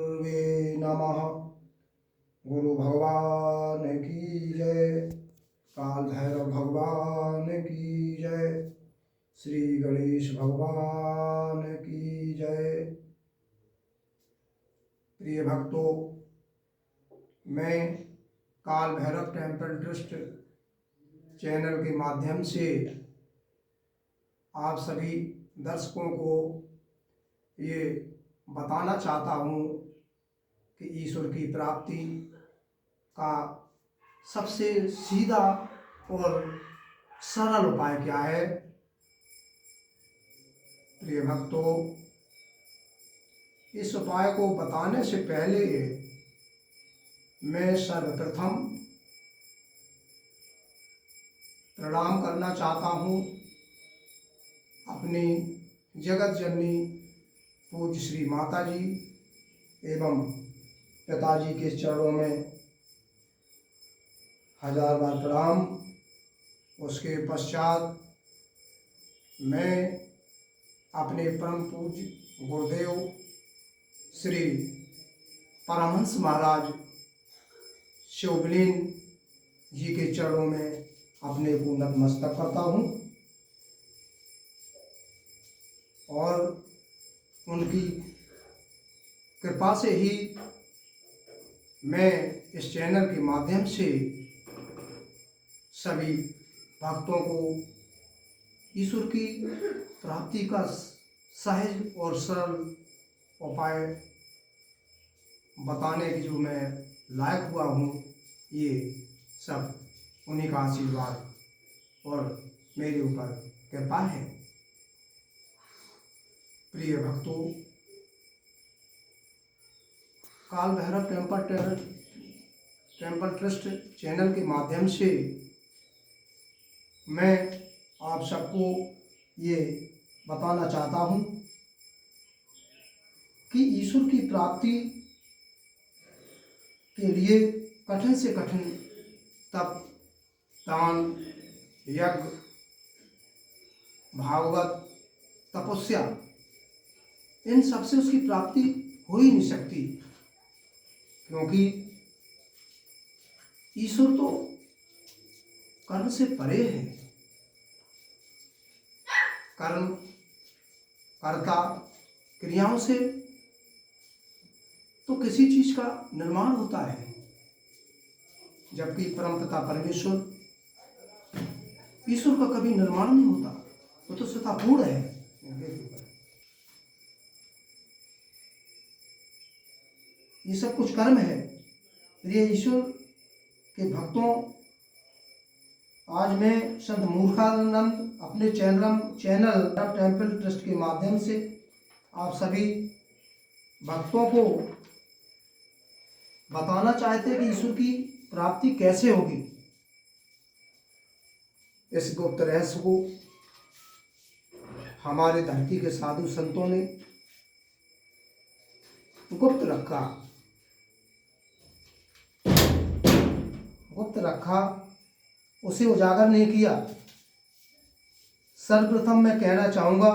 गुरुर्वे नमः। गुरु भगवान की जय। काल भैरव भगवान की जय। श्री गणेश भगवान की जय। प्रिय भक्तों, मैं काल भैरव टेम्पल ट्रस्ट चैनल के माध्यम से आप सभी दर्शकों को ये बताना चाहता हूँ कि ईश्वर की प्राप्ति का सबसे सीधा और सरल उपाय क्या है। प्रिय भक्तों, इस उपाय को बताने से पहले मैं सर्वप्रथम प्रणाम करना चाहता हूँ अपनी जगत जननी पूज्य श्री माता जी एवं पिताजी के चरणों में हजार बार प्रणाम। उसके पश्चात मैं अपने परम पूज्य गुरुदेव श्री परमहंस महाराज शिवलीन जी के चरणों में अपने को नतमस्तक करता हूँ और उनकी कृपा से ही मैं इस चैनल के माध्यम से सभी भक्तों को ईश्वर की प्राप्ति का सहज और सरल उपाय बताने की जो मैं लायक हुआ हूँ, ये सब उन्हीं का आशीर्वाद और मेरे ऊपर कृपा है। प्रिय भक्तों, काल भैरव टेम्पल ट्रस्ट चैनल के माध्यम से मैं आप सबको ये बताना चाहता हूँ कि ईश्वर की प्राप्ति के लिए कठिन से कठिन तप, दान, यज्ञ, भागवत, तपस्या, इन सबसे उसकी प्राप्ति हो ही नहीं सकती, क्योंकि ईश्वर तो कर्म से परे है। कर्म कर्ता क्रियाओं से तो किसी चीज का निर्माण होता है, जबकि परमपिता परमेश्वर ईश्वर का कभी निर्माण नहीं होता, वो तो स्वतः पूर्ण है। ये सब कुछ कर्म है। प्रिय ईश्वर के भक्तों, आज मैं संत मूर्खानंद अपने चैनल टेम्पल ट्रस्ट के माध्यम से आप सभी भक्तों को बताना चाहते हैं कि ईश्वर की प्राप्ति कैसे होगी। इस गुप्त रहस्य को हमारे धरती के साधु संतों ने गुप्त रखा, उसे उजागर नहीं किया। सर्वप्रथम मैं कहना चाहूँगा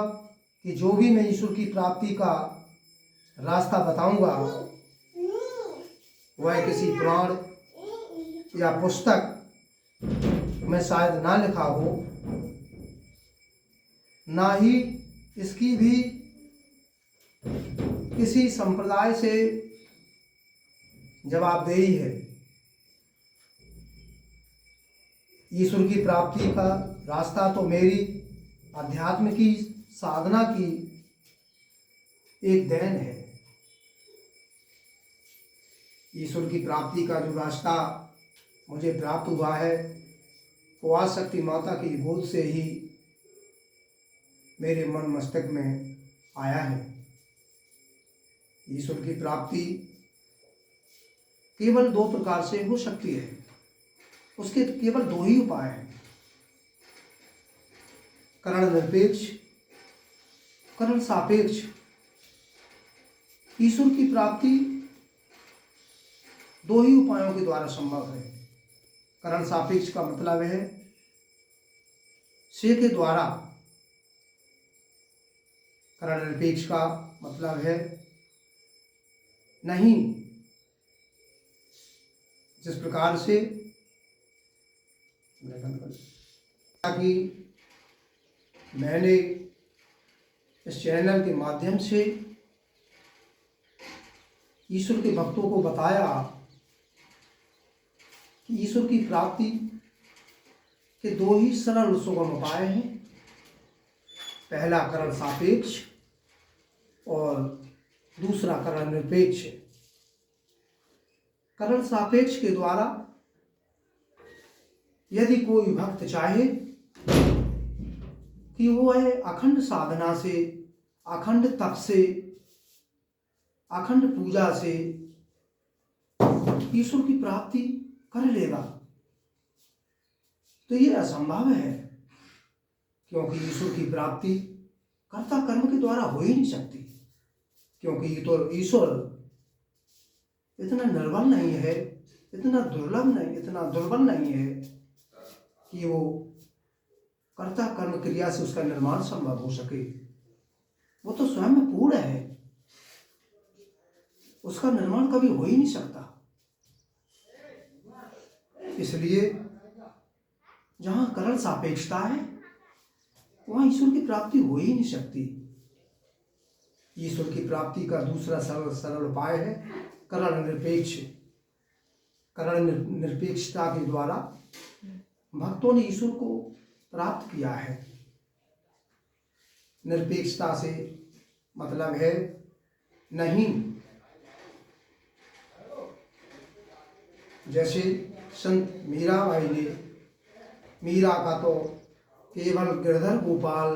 कि जो भी मैं ईश्वर की प्राप्ति का रास्ता बताऊंगा वह किसी पुराण या पुस्तक में शायद ना लिखा हो, ना ही इसकी भी किसी संप्रदाय से जवाबदेही है। ईश्वर की प्राप्ति का रास्ता तो मेरी अध्यात्म की साधना की एक देन है। ईश्वर की प्राप्ति का जो रास्ता मुझे प्राप्त हुआ है वो आदिशक्ति माता की गोद से ही मेरे मन मस्तक में आया है। ईश्वर की प्राप्ति केवल दो प्रकार से हो सकती है, उसके केवल दो ही उपाय हैं, करण निरपेक्ष, करण सापेक्ष। ईश्वर की प्राप्ति दो ही उपायों के द्वारा संभव है। करण सापेक्ष का मतलब है से के द्वारा, करण निरपेक्ष का मतलब है नहीं। जिस प्रकार से कि मैंने इस चैनल के माध्यम से ईश्वर के भक्तों को बताया कि ईश्वर की प्राप्ति के दो ही सरल सुगम उपाय हैं। पहला करण सापेक्ष और दूसरा करण निरपेक्ष। करण सापेक्ष के द्वारा यदि कोई भक्त चाहे कि वो है अखंड साधना से, अखंड तप से, अखंड पूजा से ईश्वर की प्राप्ति कर लेगा, तो ये असंभव है, क्योंकि ईश्वर की प्राप्ति कर्ता कर्म के द्वारा हो ही नहीं सकती। क्योंकि ये तो ईश्वर इतना निर्बल नहीं है, इतना दुर्लभ नहीं, इतना दुर्बल नहीं है कि वो कर्ता कर्म क्रिया से उसका निर्माण संभव हो सके। वो तो स्वयं में पूर्ण है, उसका निर्माण कभी हो ही नहीं सकता। इसलिए जहां करण सापेक्षता है वहां ईश्वर की प्राप्ति हो ही नहीं सकती। ईश्वर की प्राप्ति का दूसरा सरल उपाय है करण निरपेक्ष। करण निरपेक्षता के द्वारा भक्तों ने ईश्वर को प्राप्त किया है। निरपेक्षता से मतलब है नहीं। जैसे संत मीराबाई ने, मीरा का तो केवल गिरधर गोपाल,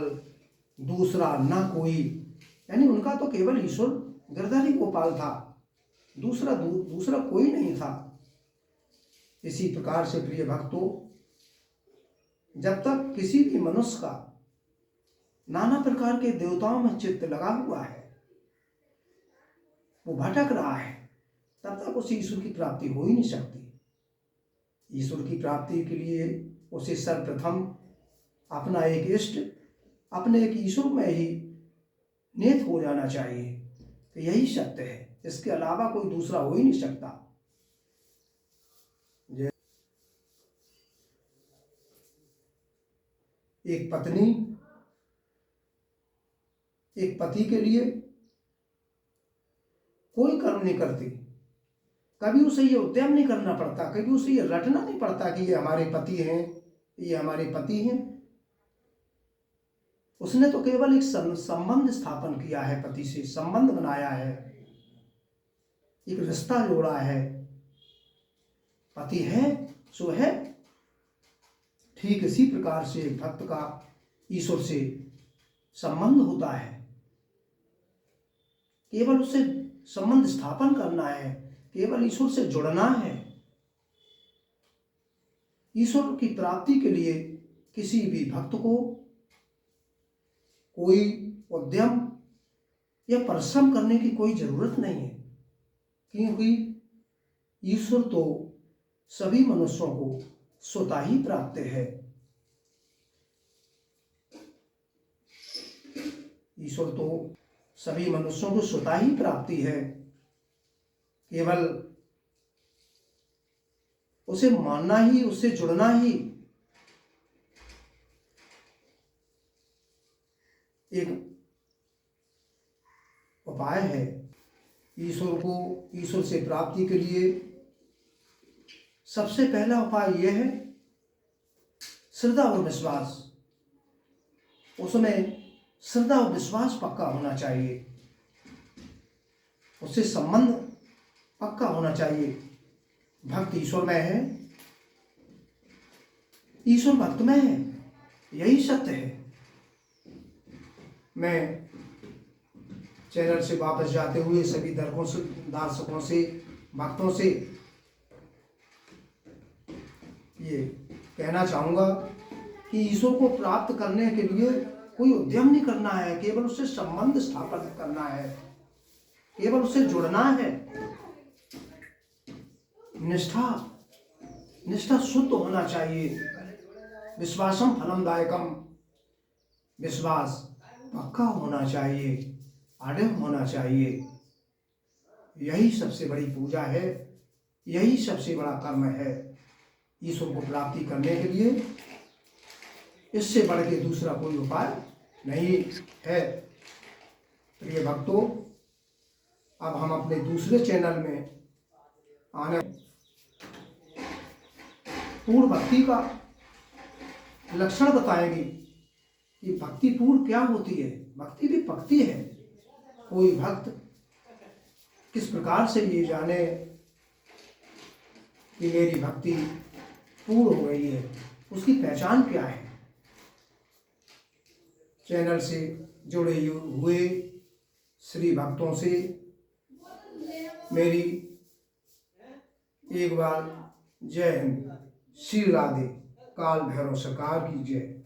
दूसरा न कोई, यानी उनका तो केवल ईश्वर गिरधर ही गोपाल था, दूसरा कोई नहीं था। इसी प्रकार से प्रिय भक्तों, जब तक किसी भी मनुष्य का नाना प्रकार के देवताओं में चित्त लगा हुआ है, वो भटक रहा है, तब तक उसे ईश्वर की प्राप्ति हो ही नहीं सकती। ईश्वर की प्राप्ति के लिए उसे सर्वप्रथम अपना एक इष्ट, अपने एक ईश्वर में ही निहित हो जाना चाहिए। तो यही सत्य है, इसके अलावा कोई दूसरा हो ही नहीं सकता। एक पत्नी एक पति के लिए कोई कर्म नहीं करती, कभी उसे ये उद्यम नहीं करना पड़ता, कभी उसे ये रटना नहीं पड़ता कि ये हमारे पति हैं, ये हमारे पति हैं। उसने तो केवल एक संबंध स्थापन किया है, पति से संबंध बनाया है, एक रिश्ता जोड़ा है। पति है सो है। ठीक इसी प्रकार से एक भक्त का ईश्वर से संबंध होता है, केवल उससे संबंध स्थापन करना है, केवल ईश्वर से जुड़ना है। ईश्वर की प्राप्ति के लिए किसी भी भक्त को कोई उद्यम या परिश्रम करने की कोई जरूरत नहीं है, क्योंकि ईश्वर तो सभी मनुष्यों को स्वतः ही प्राप्त है। ईश्वर तो सभी मनुष्यों को स्वतः ही प्राप्ति है, केवल उसे मानना ही, उससे जुड़ना ही एक उपाय है। ईश्वर से प्राप्ति के लिए सबसे पहला उपाय यह है श्रद्धा और विश्वास। उसमें श्रद्धा और विश्वास पक्का होना चाहिए, उससे संबंध पक्का होना चाहिए। भक्त ईश्वर में है, ईश्वर भक्त में है, यही सत्य है। मैं चैनल से वापस जाते हुए सभी दर्शकों से, भक्तों से ये कहना चाहूँगा कि ईश्वर को प्राप्त करने के लिए कोई उद्यम नहीं करना है, केवल उससे संबंध स्थापन करना है, केवल उससे जुड़ना है। निष्ठा शुद्ध होना चाहिए। विश्वासम फलमदायकम, विश्वास पक्का होना चाहिए, अड़िग होना चाहिए। यही सबसे बड़ी पूजा है, यही सबसे बड़ा कर्म है ईश्वर को प्राप्ति करने के लिए। इससे बढ़ के दूसरा कोई उपाय नहीं है। प्रिय भक्तों, अब हम अपने दूसरे चैनल में आने पूर्ण भक्ति का लक्षण बताएंगे कि भक्ति पूर्ण क्या होती है। भक्ति भी भक्ति है। कोई भक्त किस प्रकार से ये जाने कि मेरी भक्ति पूर्ण हो गई है, उसकी पहचान क्या है। चैनल से जुड़े हुए श्री भक्तों से मेरी एक बार जय हिंद। श्री राधे। काल भैरव सरकार की जय।